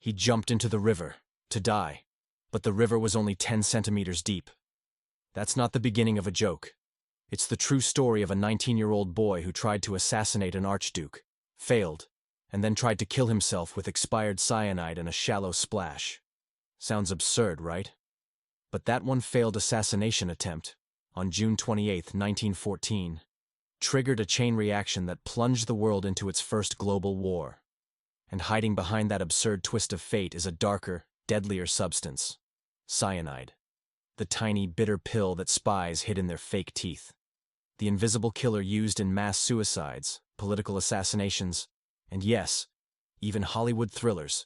He jumped into the river, to die. But the river was only 10 centimeters deep. That's not the beginning of a joke. It's the true story of a 19-year-old boy who tried to assassinate an archduke, failed, and then tried to kill himself with expired cyanide and a shallow splash. Sounds absurd, right? But that one failed assassination attempt, on June 28, 1914, triggered a chain reaction that plunged the world into its first global war. And hiding behind that absurd twist of fate is a darker, deadlier substance: cyanide. The tiny, bitter pill that spies hid in their fake teeth. The invisible killer used in mass suicides, political assassinations, and yes, even Hollywood thrillers.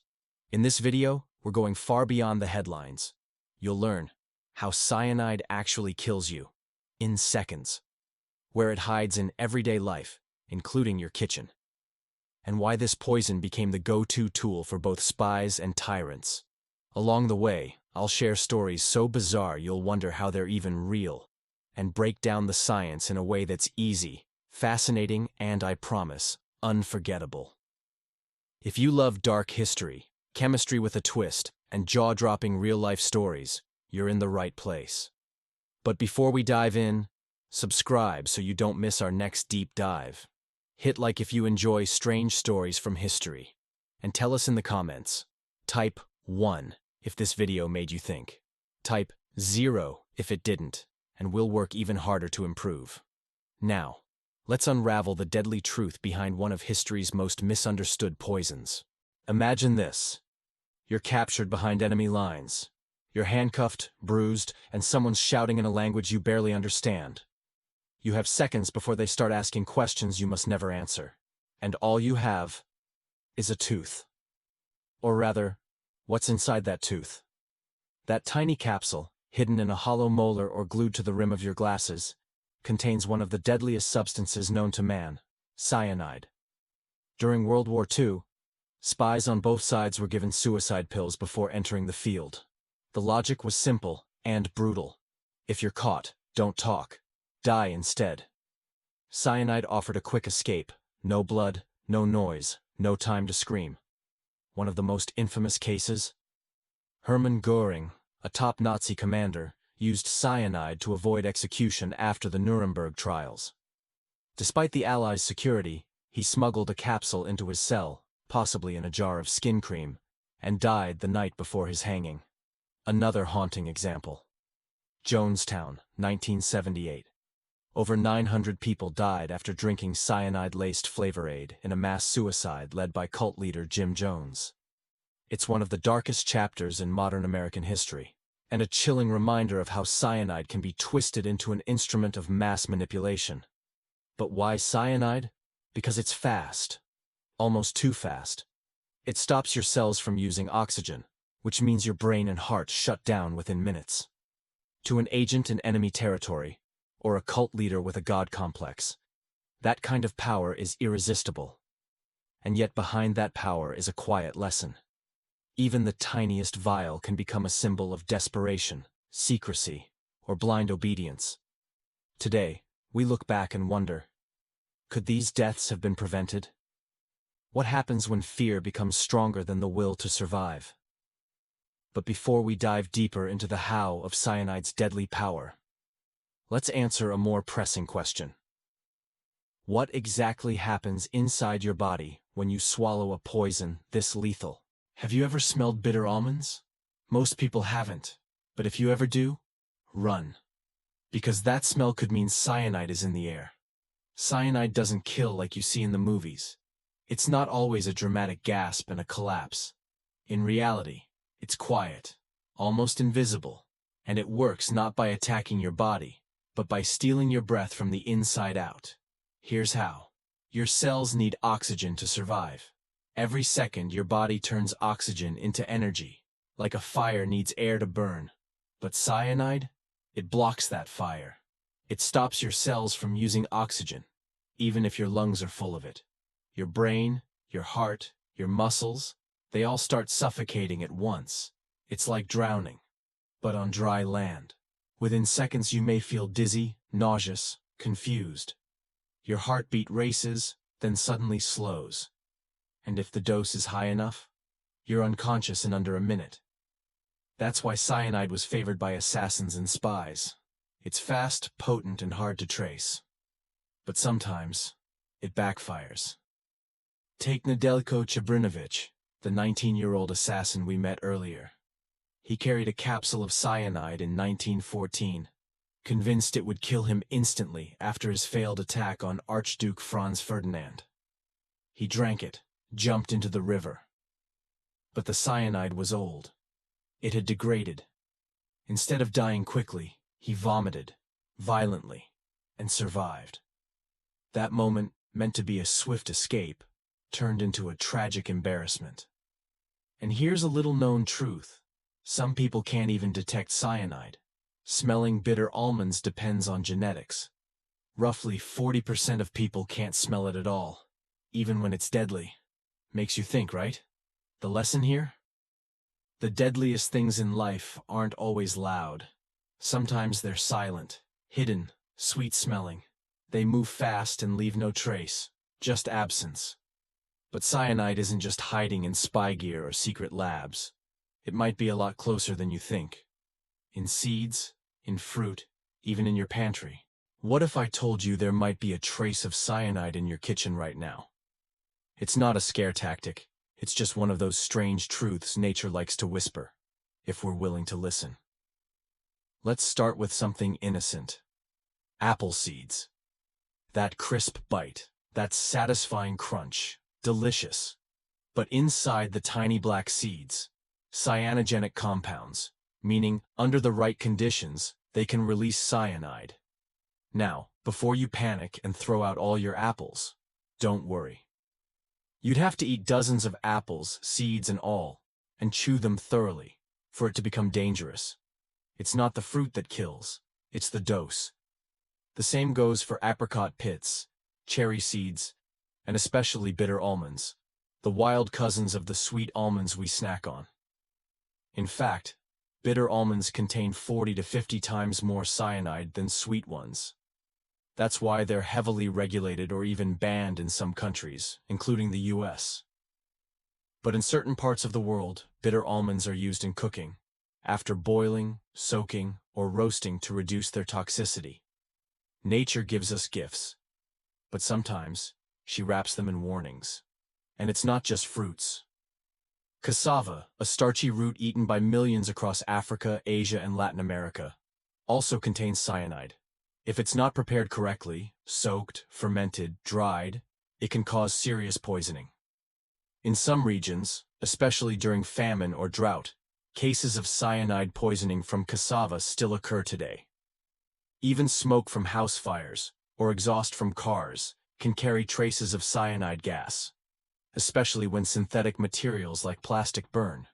In this video, we're going far beyond the headlines. You'll learn how cyanide actually kills you, in seconds, where it hides in everyday life, including your kitchen, and why this poison became the go-to tool for both spies and tyrants. Along the way, I'll share stories so bizarre you'll wonder how they're even real, and break down the science in a way that's easy, fascinating, and, I promise, unforgettable. If you love dark history, chemistry with a twist, and jaw-dropping real-life stories, you're in the right place. But before we dive in, subscribe so you don't miss our next deep dive. Hit like if you enjoy strange stories from history, and tell us in the comments. Type 1 if this video made you think. Type 0 if it didn't, and we'll work even harder to improve. Now, let's unravel the deadly truth behind one of history's most misunderstood poisons. Imagine this. You're captured behind enemy lines. You're handcuffed, bruised, and someone's shouting in a language you barely understand. You have seconds before they start asking questions you must never answer. And all you have is a tooth. Or rather, what's inside that tooth? That tiny capsule, hidden in a hollow molar or glued to the rim of your glasses, contains one of the deadliest substances known to man: cyanide. During World War II, spies on both sides were given suicide pills before entering the field. The logic was simple and brutal. If you're caught, don't talk. Die instead. Cyanide offered a quick escape: no blood, no noise, no time to scream. One of the most infamous cases? Hermann Göring, a top Nazi commander, used cyanide to avoid execution after the Nuremberg trials. Despite the Allies' security, he smuggled a capsule into his cell, possibly in a jar of skin cream, and died the night before his hanging. Another haunting example. Jonestown, 1978. Over 900 people died after drinking cyanide-laced Flavor Aid in a mass suicide led by cult leader Jim Jones. It's one of the darkest chapters in modern American history, and a chilling reminder of how cyanide can be twisted into an instrument of mass manipulation. But why cyanide? Because it's fast. Almost too fast. It stops your cells from using oxygen, which means your brain and heart shut down within minutes. To an agent in enemy territory, or a cult leader with a god complex, that kind of power is irresistible. And yet behind that power is a quiet lesson. Even the tiniest vial can become a symbol of desperation, secrecy, or blind obedience. Today, we look back and wonder, could these deaths have been prevented? What happens when fear becomes stronger than the will to survive? But before we dive deeper into the how of cyanide's deadly power, let's answer a more pressing question. What exactly happens inside your body when you swallow a poison this lethal? Have you ever smelled bitter almonds? Most people haven't, but if you ever do, run. Because that smell could mean cyanide is in the air. Cyanide doesn't kill like you see in the movies. It's not always a dramatic gasp and a collapse. In reality, it's quiet, almost invisible, and it works not by attacking your body, but by stealing your breath from the inside out. Here's how. Your cells need oxygen to survive. Every second your body turns oxygen into energy, like a fire needs air to burn. But cyanide? It blocks that fire. It stops your cells from using oxygen, even if your lungs are full of it. Your brain, your heart, your muscles, they all start suffocating at once. It's like drowning, but on dry land. Within seconds you may feel dizzy, nauseous, confused. Your heartbeat races, then suddenly slows. And if the dose is high enough, You're unconscious in under a minute. That's why cyanide was favored by assassins and spies. It's fast, potent, and hard to trace. But sometimes, it backfires. Take Nedeljko Chebrinovich, the 19-year-old assassin we met earlier. He carried a capsule of cyanide in 1914, convinced it would kill him instantly after his failed attack on Archduke Franz Ferdinand. He drank it, jumped into the river. But the cyanide was old. It had degraded. Instead of dying quickly, he vomited, violently, and survived. That moment, meant to be a swift escape, turned into a tragic embarrassment. And here's a little-known truth. Some people can't even detect cyanide. Smelling bitter almonds depends on genetics. Roughly 40% of people can't smell it at all, even when it's deadly. Makes you think, right? The lesson here? The deadliest things in life aren't always loud. Sometimes they're silent, hidden, sweet-smelling. They move fast and leave no trace, just absence. But cyanide isn't just hiding in spy gear or secret labs. It might be a lot closer than you think. In seeds, in fruit, even in your pantry. What if I told you there might be a trace of cyanide in your kitchen right now? It's not a scare tactic. It's just one of those strange truths nature likes to whisper, if we're willing to listen. Let's start with something innocent. Apple seeds. That crisp bite, that satisfying crunch, delicious. But inside the tiny black seeds, cyanogenic compounds, meaning under the right conditions, they can release cyanide. Now, before you panic and throw out all your apples, don't worry. You'd have to eat dozens of apples, seeds and all, and chew them thoroughly, for it to become dangerous. It's not the fruit that kills, it's the dose. The same goes for apricot pits, cherry seeds, and especially bitter almonds, the wild cousins of the sweet almonds we snack on. In fact, bitter almonds contain 40 to 50 times more cyanide than sweet ones. That's why they're heavily regulated or even banned in some countries, including the US. But in certain parts of the world, bitter almonds are used in cooking, after boiling, soaking, or roasting to reduce their toxicity. Nature gives us gifts, but sometimes she wraps them in warnings. And it's not just fruits. Cassava, a starchy root eaten by millions across Africa, Asia, and Latin America, also contains cyanide. If it's not prepared correctly, soaked, fermented, dried, it can cause serious poisoning. In some regions, especially during famine or drought, cases of cyanide poisoning from cassava still occur today. Even smoke from house fires, or exhaust from cars, can carry traces of cyanide gas, especially when synthetic materials like plastic burn.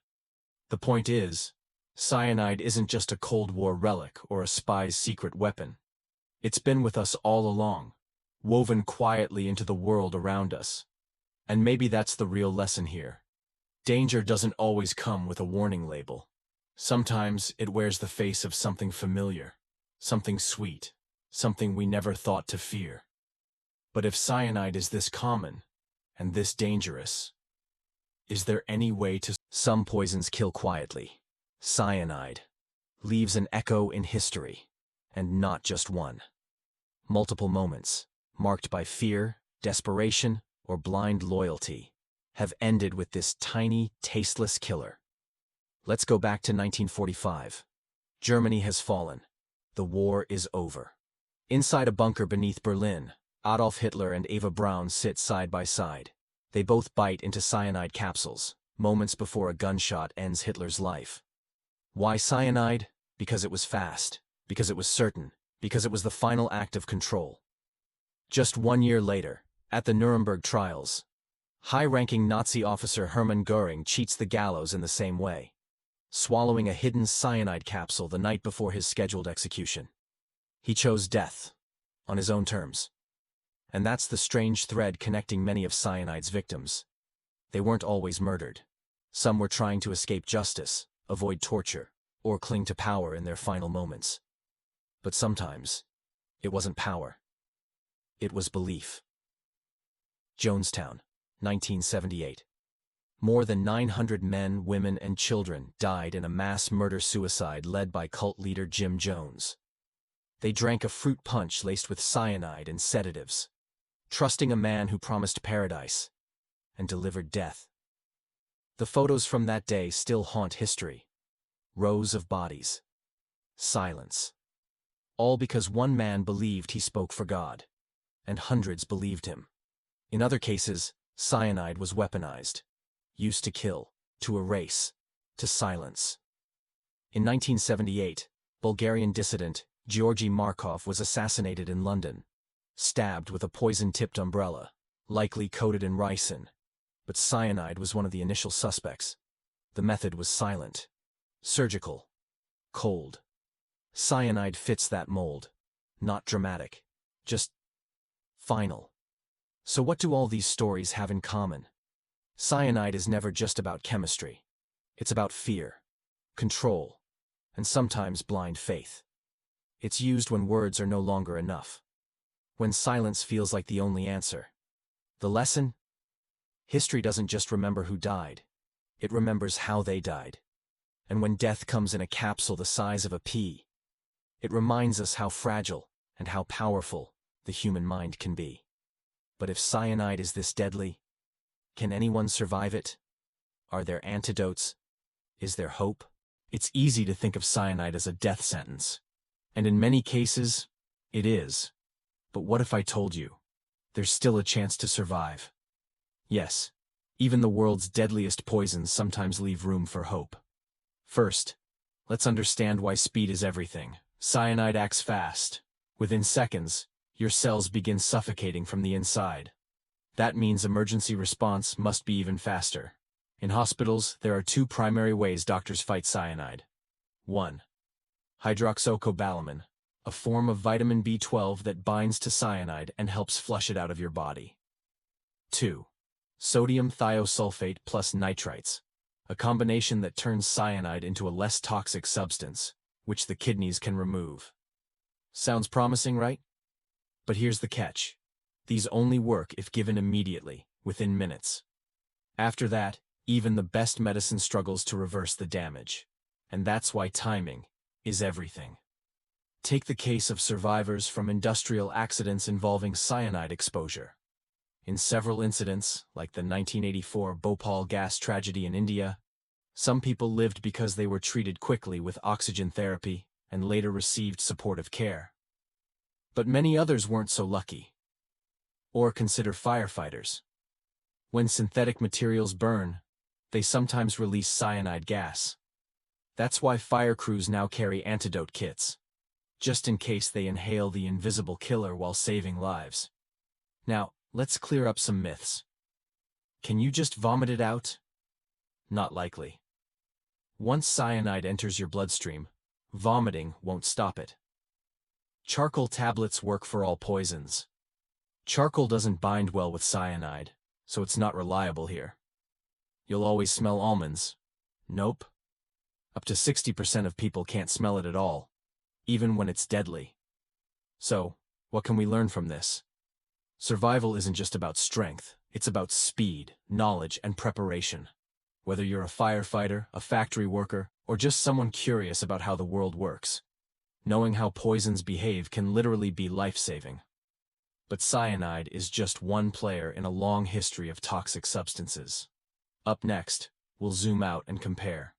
The point is, cyanide isn't just a Cold War relic or a spy's secret weapon. It's been with us all along, woven quietly into the world around us. And maybe that's the real lesson here. Danger doesn't always come with a warning label. Sometimes it wears the face of something familiar, something sweet, something we never thought to fear. But if cyanide is this common, and this dangerous, is there any way to... Some poisons kill quietly. Cyanide leaves an echo in history, and not just one. Multiple moments, marked by fear, desperation, or blind loyalty, have ended with this tiny, tasteless killer. Let's go back to 1945. Germany has fallen. The war is over. Inside a bunker beneath Berlin, Adolf Hitler and Eva Braun sit side by side. They both bite into cyanide capsules, moments before a gunshot ends Hitler's life. Why cyanide? Because it was fast, because it was certain, because it was the final act of control. Just 1 year later, at the Nuremberg trials, high-ranking Nazi officer Hermann Göring cheats the gallows in the same way, swallowing a hidden cyanide capsule the night before his scheduled execution. He chose death, on his own terms. And that's the strange thread connecting many of cyanide's victims. They weren't always murdered. Some were trying to escape justice, avoid torture, or cling to power in their final moments. But sometimes, it wasn't power. It was belief. Jonestown, 1978. More than 900 men, women, and children died in a mass murder-suicide led by cult leader Jim Jones. They drank a fruit punch laced with cyanide and sedatives, trusting a man who promised paradise and delivered death. The photos from that day still haunt history. Rows of bodies. Silence. All because one man believed he spoke for God, and hundreds believed him. In other cases, cyanide was weaponized, used to kill, to erase, to silence. In 1978, Bulgarian dissident Georgy Markov was assassinated in London, stabbed with a poison-tipped umbrella, likely coated in ricin. But cyanide was one of the initial suspects. The method was silent, surgical, cold. Cyanide fits that mold. Not dramatic, just final. So what do all these stories have in common? Cyanide is never just about chemistry. It's about fear, control, and sometimes blind faith. It's used when words are no longer enough, when silence feels like the only answer. The lesson? History doesn't just remember who died, it remembers how they died. And when death comes in a capsule the size of a pea, it reminds us how fragile and how powerful the human mind can be. But if cyanide is this deadly, can anyone survive it? Are there antidotes? Is there hope? It's easy to think of cyanide as a death sentence. And in many cases, it is. But what if I told you there's still a chance to survive? Yes, even the world's deadliest poisons sometimes leave room for hope. First, let's understand why speed is everything. Cyanide acts fast. Within seconds, your cells begin suffocating from the inside. That means emergency response must be even faster. In hospitals, there are two primary ways doctors fight cyanide. 1. Hydroxycobalamin, a form of vitamin B12 that binds to cyanide and helps flush it out of your body. 2. Sodium thiosulfate plus nitrites, a combination that turns cyanide into a less toxic substance, which the kidneys can remove. Sounds promising, right? But here's the catch. These only work if given immediately, within minutes. After that, even the best medicine struggles to reverse the damage. And that's why timing is everything. Take the case of survivors from industrial accidents involving cyanide exposure. In several incidents, like the 1984 Bhopal gas tragedy in India, some people lived because they were treated quickly with oxygen therapy and later received supportive care. But many others weren't so lucky. Or consider firefighters. When synthetic materials burn, they sometimes release cyanide gas. That's why fire crews now carry antidote kits, just in case they inhale the invisible killer while saving lives. Now, let's clear up some myths. Can you just vomit it out? Not likely. Once cyanide enters your bloodstream, vomiting won't stop it. Charcoal tablets work for all poisons. Charcoal doesn't bind well with cyanide, so it's not reliable here. You'll always smell almonds. Nope. Up to 60% of people can't smell it at all, even when it's deadly. So, what can we learn from this? Survival isn't just about strength, it's about speed, knowledge, and preparation. Whether you're a firefighter, a factory worker, or just someone curious about how the world works, knowing how poisons behave can literally be life-saving. But cyanide is just one player in a long history of toxic substances. Up next, we'll zoom out and compare.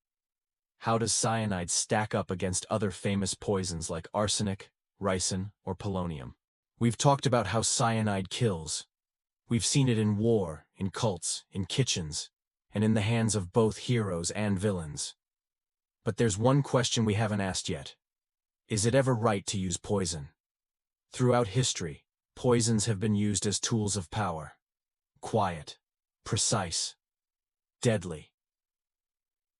How does cyanide stack up against other famous poisons like arsenic, ricin, or polonium? We've talked about how cyanide kills. We've seen it in war, in cults, in kitchens, and in the hands of both heroes and villains. But there's one question we haven't asked yet. Is it ever right to use poison? Throughout history, poisons have been used as tools of power. Quiet, precise, deadly.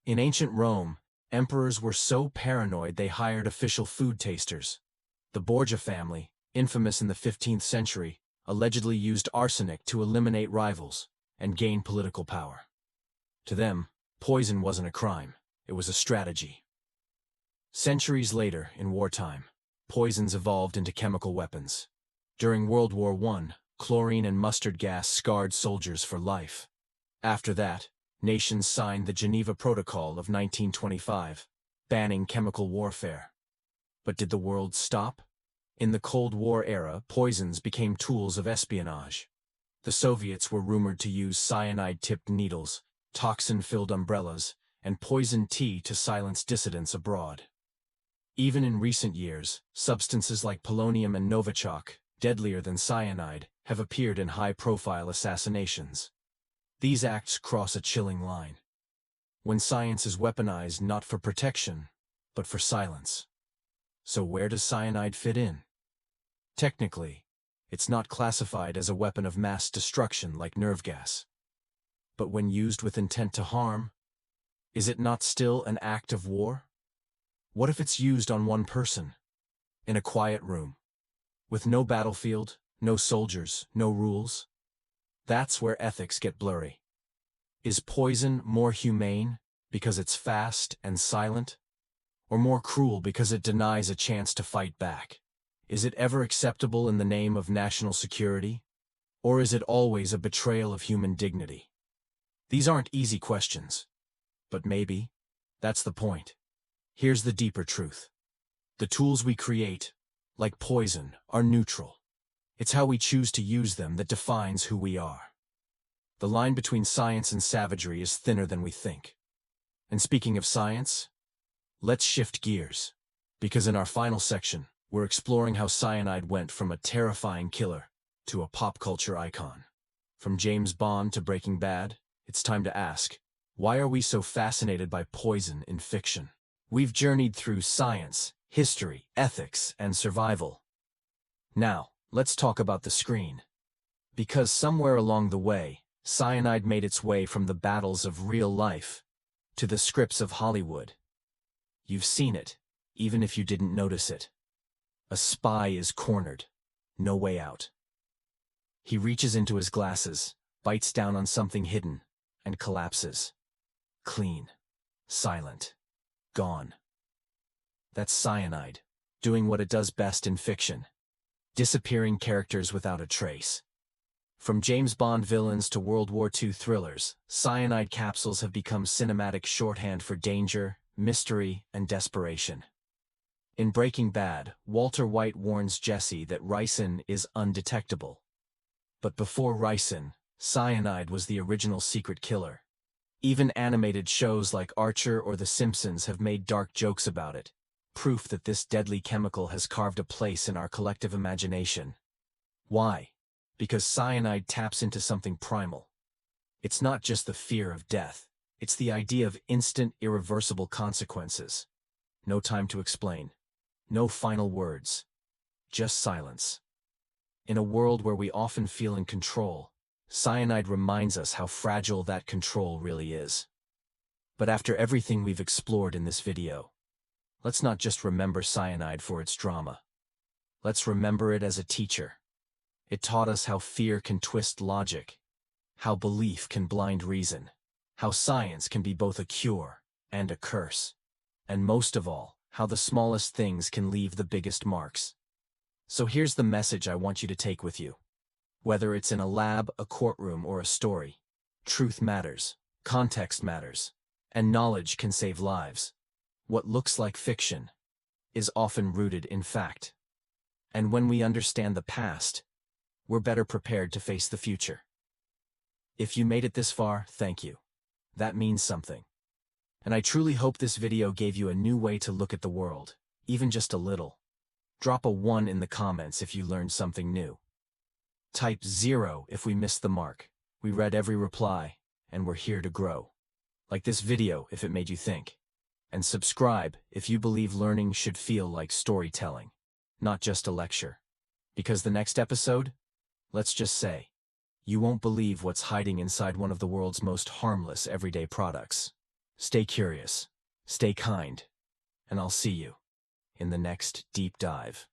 In ancient Rome, emperors were so paranoid they hired official food tasters. The Borgia family, infamous in the 15th century, allegedly used arsenic to eliminate rivals and gain political power. To them, poison wasn't a crime, it was a strategy. Centuries later, in wartime, poisons evolved into chemical weapons. During World War I, chlorine and mustard gas scarred soldiers for life. After that, Nations signed the Geneva Protocol of 1925, banning chemical warfare. But did the world stop? In the Cold War era, poisons became tools of espionage. The Soviets were rumored to use cyanide-tipped needles, toxin-filled umbrellas, and poisoned tea to silence dissidents abroad. Even in recent years, substances like polonium and Novichok, deadlier than cyanide, have appeared in high-profile assassinations. These acts cross a chilling line. When science is weaponized not for protection, but for silence. So where does cyanide fit in? Technically, it's not classified as a weapon of mass destruction like nerve gas. But when used with intent to harm, is it not still an act of war? What if it's used on one person, in a quiet room, with no battlefield, no soldiers, no rules? That's where ethics get blurry. Is poison more humane because it's fast and silent, or more cruel because it denies a chance to fight back? Is it ever acceptable in the name of national security, or is it always a betrayal of human dignity? These aren't easy questions, but maybe that's the point. Here's the deeper truth. The tools we create, like poison, are neutral. It's how we choose to use them that defines who we are. The line between science and savagery is thinner than we think. And speaking of science, let's shift gears, because in our final section, we're exploring how cyanide went from a terrifying killer to a pop culture icon. From James Bond to Breaking Bad, it's time to ask, why are we so fascinated by poison in fiction? We've journeyed through science, history, ethics, and survival. Now, let's talk about the screen. Because somewhere along the way, cyanide made its way from the battles of real life to the scripts of Hollywood. You've seen it, even if you didn't notice it. A spy is cornered, no way out. He reaches into his glasses, bites down on something hidden, and collapses. Clean, silent, gone. That's cyanide, doing what it does best in fiction, disappearing characters without a trace. From James Bond villains to World War II thrillers, cyanide capsules have become cinematic shorthand for danger, mystery, and desperation. In Breaking Bad, Walter White warns Jesse that ricin is undetectable. But before ricin, cyanide was the original secret killer. Even animated shows like Archer or The Simpsons have made dark jokes about it, proof that this deadly chemical has carved a place in our collective imagination. Why? Because cyanide taps into something primal. It's not just the fear of death, it's the idea of instant, irreversible consequences. No time to explain. No final words. Just silence. In a world where we often feel in control, cyanide reminds us how fragile that control really is. But after everything we've explored in this video, let's not just remember cyanide for its drama. Let's remember it as a teacher. It taught us how fear can twist logic, how belief can blind reason, how science can be both a cure and a curse, and most of all, how the smallest things can leave the biggest marks. So here's the message I want you to take with you. Whether it's in a lab, a courtroom, or a story, truth matters, context matters, and knowledge can save lives. What looks like fiction is often rooted in fact. And when we understand the past, we're better prepared to face the future. If you made it this far, thank you. That means something. And I truly hope this video gave you a new way to look at the world, even just a little. Drop a 1 in the comments if you learned something new. Type 0 if we missed the mark. We read every reply, and we're here to grow. Like this video if it made you think. And subscribe if you believe learning should feel like storytelling, not just a lecture. Because the next episode, let's just say, you won't believe what's hiding inside one of the world's most harmless everyday products. Stay curious, stay kind, and I'll see you in the next deep dive.